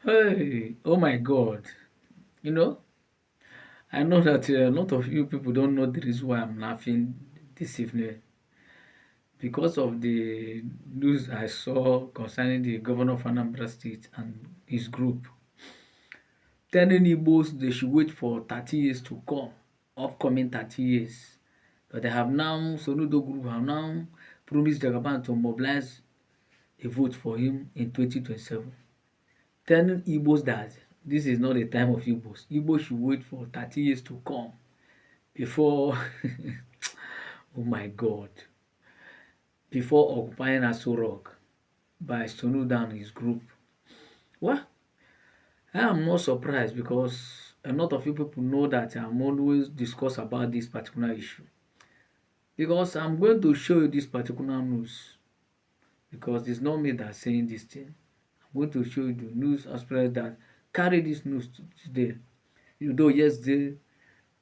Hey, oh my God. You know, I know that a lot of you people don't know the reason why I'm laughing this evening because of the news I saw concerning the governor of Anambra State and his group telling Igbos they should wait for 30 years to come, upcoming 30 years. But they have now, Soludo group have now promised Jagaban to mobilize a vote for him in 2027. Telling Igbos that this is not the time of Igbos. Igbos should wait for 30 years to come before, oh my God, before occupying Aso Rock by Soludo and his group. Well, I am not surprised because a lot of you people know that I'm always discuss about this particular issue. Because I'm going to show you this particular news because it's not me that's saying this thing. I'm going to show you the news aspirants that carry this news today. You know, yesterday,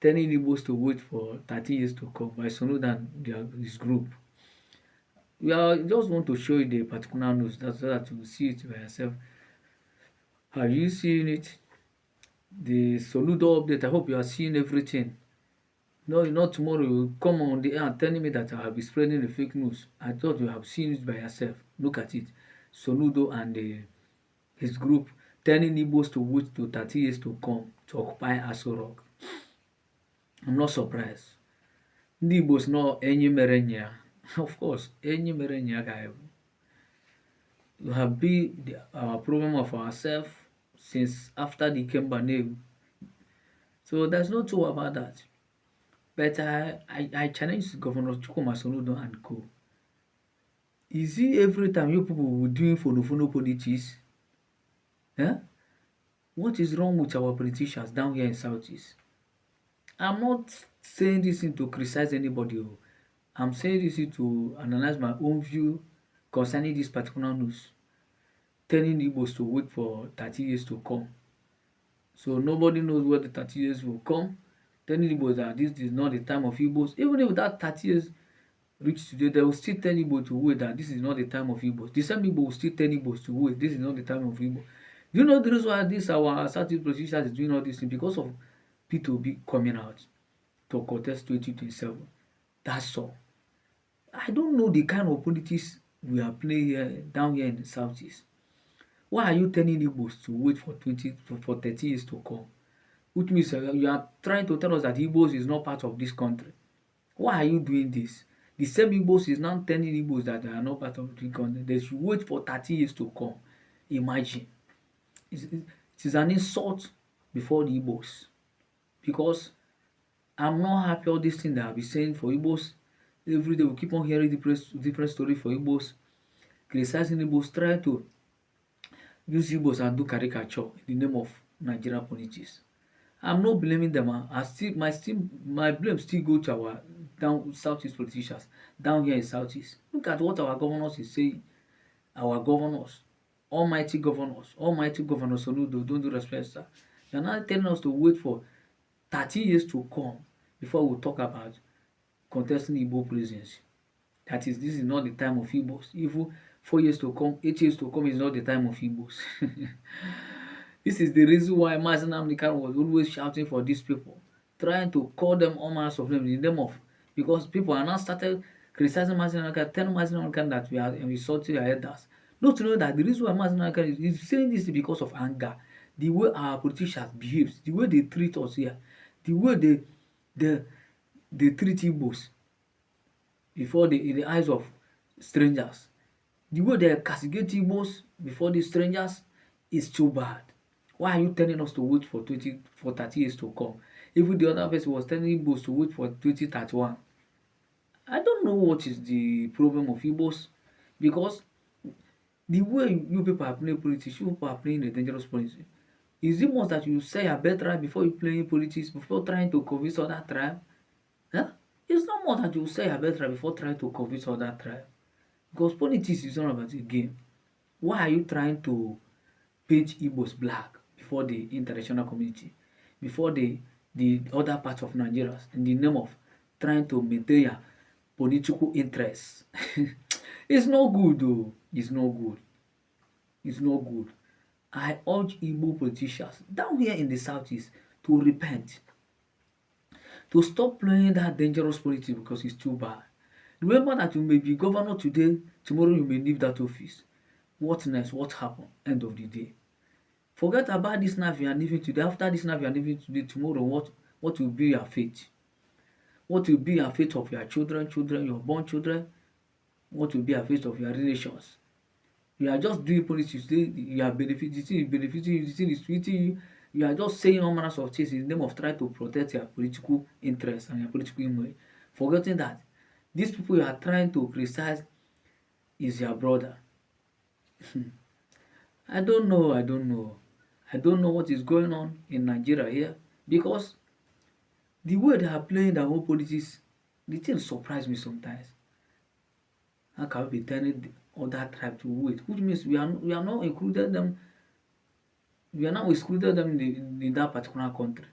telling Igbos to wait for 30 years to come by Sonu and his group. We are just want to show you the particular news that's so that you will see it by yourself. Have you seen it? The Soludo update. I hope you are seeing everything. No, not tomorrow. You come on the air telling me that I have been spreading the fake news. I thought you have seen it by yourself. Look at it. Soludo and his group telling Igbos to wait to 30 years to come to occupy Aso Rock. I'm not surprised. Ndị Igbo sị nọ enyi mere enyi ya. Of course, enyi mere enyi ya ga-ebu. We have been our problem of ourselves since after the Kemba name. So there's no two about that. But I challenge Governor Chukwuma Soludo and co. Is it every time you people will doing follow politics? Eh? What is wrong with our politicians down here in Southeast? I'm not saying this thing to criticize anybody. Oh. I'm saying this thing to analyze my own view concerning this particular news. Telling Igbos to wait for 30 years to come. So nobody knows where the 30 years will come. Telling Igbos that this is not the time of Igbos. Even if that 30 years reach today, they will still tell Igbo to wait that this is not the time of Igbos. The same Igbo will still tell Igbos to wait, this is not the time of Igbo. Do you know the reason why this our Southeast politicians is doing all this thing? Because of P2B coming out to contest 2027. That's all. I don't know the kind of politics we are playing here down here in the Southeast. Why are you telling Igbos to wait for 30 years to come? Which means you are trying to tell us that Igbos is not part of this country. Why are you doing this? The same Igbos is now telling Igbos that they are not part of the country. They should wait for 30 years to come. Imagine. It is an insult before the Igbos. Because I'm not happy all these things that I've been saying for Igbos. Every day we keep on hearing different story for Igbos. Criticizing Igbos, trying to use Igbos and do caricature in the name of Nigerian politics. I'm not blaming them. My blame still go to our down Southeast politicians down here in Southeast. Look at what our governors is saying. Our governors, almighty governor Soludo, don't do respect, sir. You're not telling us to wait for 30 years to come before we talk about contesting Igbo presidency. That is, this is not the time of Igbos. Even 4 years to come, 8 years to come is not the time of Igbos. This is the reason why Mazen Amnikan was always shouting for these people, trying to call them all manner of names in the name of, because people are now started criticizing Mazen Amnikan, telling Mazen Amnikan that we are insulting our elders. Not to know that the reason why Mazen Amnikan is saying this is because of anger, the way our politicians behave, the way they treat us here, the way they, they treat Igbos before in the eyes of strangers. The way they castigate Igbos before the strangers is too bad. Why are you telling us to wait for 30 years to come? Even the other person was telling Igbos to wait for 2031. I don't know what is the problem of Igbos because the way you people are playing politics, you people are playing a dangerous politics. Is it most that you say your best right before you playing politics, before trying to convince other tribe? Huh? It's not more that you say your best right before trying to convince other tribe. Because politics is not about a game. Why are you trying to paint Igbos black before the international community, before the other parts of Nigeria in the name of trying to maintain your political interests? It's not good though. It's not good. It's not good. I urge Igbo politicians down here in the southeast to repent, to stop playing that dangerous politics because it's too bad. Remember that you may be governor today, tomorrow you may leave that office. What next? What happened? End of the day. Forget about this life you are living today. After this life you are living today, tomorrow what will be your fate? What will be your fate of your children, your born children? What will be your fate of your relations? You are just doing politics today, you are benefiting, the thing is benefiting you, the thing is sweeting you. You are just saying all manners of things in the name of trying to protect your political interests and your political image, forgetting that these people you are trying to criticize is your brother. I don't know what is going on in Nigeria here because the way they are playing their own politics, the thing surprise me sometimes. How can we be telling the other tribe to wait? Which means we are not included them, we are not excluded them in that particular country.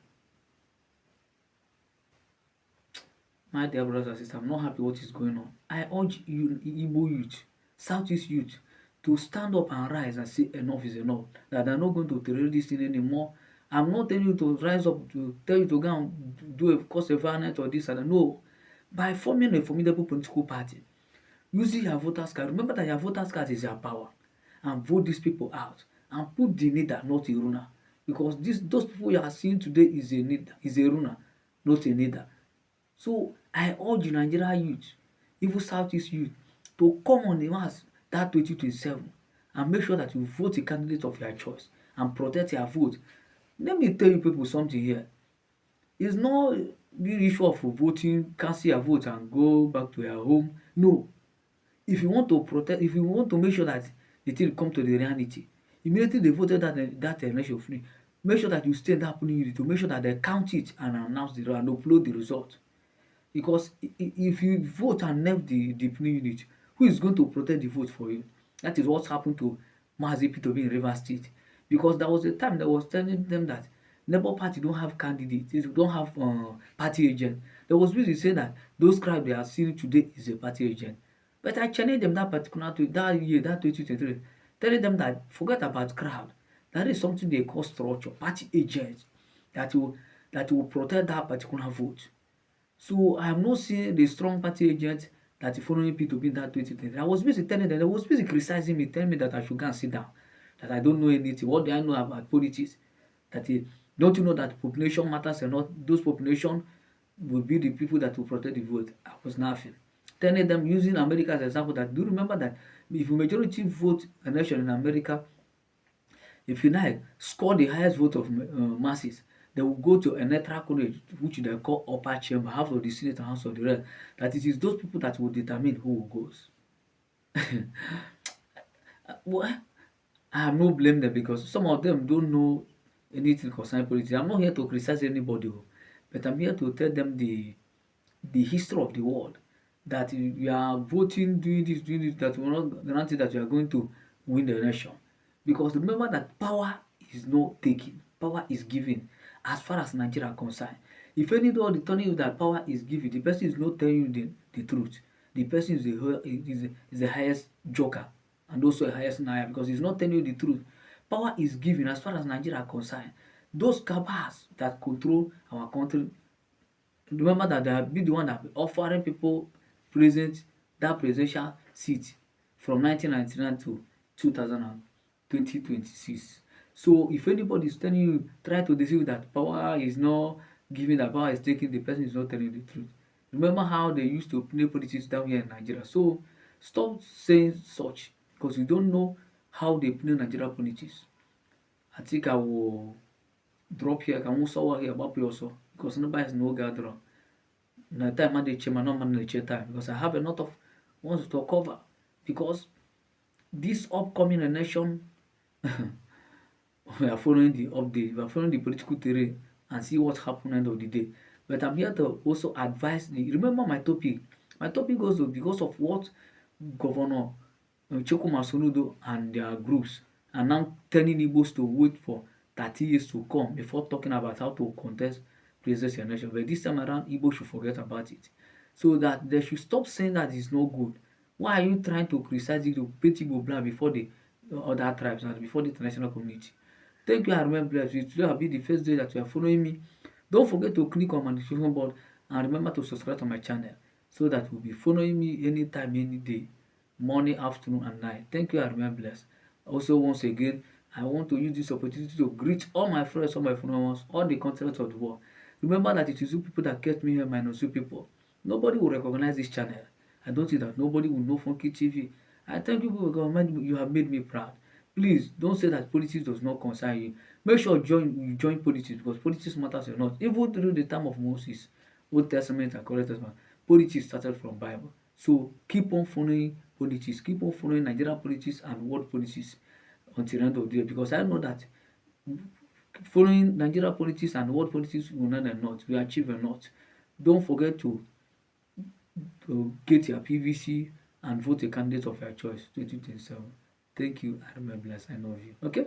My dear brothers and sisters, I'm not happy what is going on. I urge you, Igbo youth, Southeast youth, to stand up and rise and say enough is enough. That they're not going to tolerate this thing anymore. I'm not telling you to rise up to tell you to go and do a cause environment or this and that. No. By forming a formidable political party, using your voters card. Remember that your voters card is your power. And vote these people out. And put the leader, not a runner. Because those people you are seeing today is a leader, is a runner, not a leader. So I urge Nigeria youth, even Southeast youth, to come on the mass that 2027 and make sure that you vote a candidate of your choice and protect your vote. Let me tell you people something here. It's not the issue of voting, cancel your vote and go back to your home. No. If you want to protect, if you want to make sure that the thing come to the reality, immediately they voted that election free, make sure that you stay in that polling unit to make sure that they count it and announce the result and upload the result. Because if you vote and left the polling unit, who is going to protect the vote for you? That is what happened to Mazi P2B in Rivers State. Because there was a time that was telling them that Labour Party don't have candidates, they don't have party agent. There was reason saying that those crowd they are seeing today is a party agent. But I challenged them that particular that year, that 2023, telling them that forget about crowd. That is something they call structure, party agents that will protect that particular vote. So I am not seeing the strong party agent that is following P2P in that 2023. I was busy telling them, they was busy criticizing me, telling me that I should go and sit down, that I don't know anything. What do I know about politics? That don't you know that population matters and not those population will be the people that will protect the vote. I was laughing. Telling them using America as an example that do you remember that if a majority vote election in America, if you like, score the highest vote of masses, they will go to a electoral college, which they call upper chamber, half of the Senate and half of the rest. That it is those people that will determine who goes. Well, I have no blame them because some of them don't know anything concerning politics. I'm not here to criticize anybody, but I'm here to tell them the history of the world. That you are voting, doing this, that will not guarantee that you are going to win the election. Because remember that power is not taken, power is given as far as Nigeria are concerned. If anybody telling you that power is given, the person is not telling you the truth. The person is the highest joker and also the highest liar because he's not telling you the truth. Power is given as far as Nigeria are concerned. Those cabals that control our country, remember that they have been the one that offering people present that presidential seat from 1999 to 2000 and 2026. So if anybody is telling you, try to deceive that power is not giving, that power is taking, the person is not telling the truth. Remember how they used to play politics down here in Nigeria. So stop saying such because you don't know how they play Nigeria politics. I think I will drop here. I won't say here about also because nobody is no gatherer. Na time I dey chair, not man dey chair time because I have a lot of ones to cover because this upcoming election we are following the update, we are following the political terrain and see what happen end of the day. But I'm here to also advise the remember my topic. My topic goes to because of what Governor soludo and their groups are now telling Igbos to wait for 30 years to come before talking about how to contest presidential election. But this time around, Igbo should forget about it. So that they should stop saying that it's not good. Why are you trying to criticize it to paint Igbo blind before other tribes and before the international community. Thank you, I remain blessed. Today will be the first day that you are following me. Don't forget to click on my notification board and remember to subscribe to my channel so that you'll be following me anytime, any day, morning, afternoon, and night. Thank you, I remain blessed. Also, once again, I want to use this opportunity to greet all my friends, all my followers, all the continents of the world. Remember that it is you people that kept me here minus you people. Nobody will recognize this channel. I don't think that nobody will know Funky TV. I thank you for government. You have made me proud. Please don't say that politics does not concern you. Make sure you join politics because politics matters a lot. Even during the time of Moses, Old Testament and Old Testament, politics started from Bible. So keep on following politics, keep on following Nigerian politics and world politics until the end of the day because I know that following Nigerian politics and world politics will not enough, we achieve a lot. Don't forget to get your PVC and vote a candidate of your choice 2027. Thank you. I remember blessed. I love you. Okay.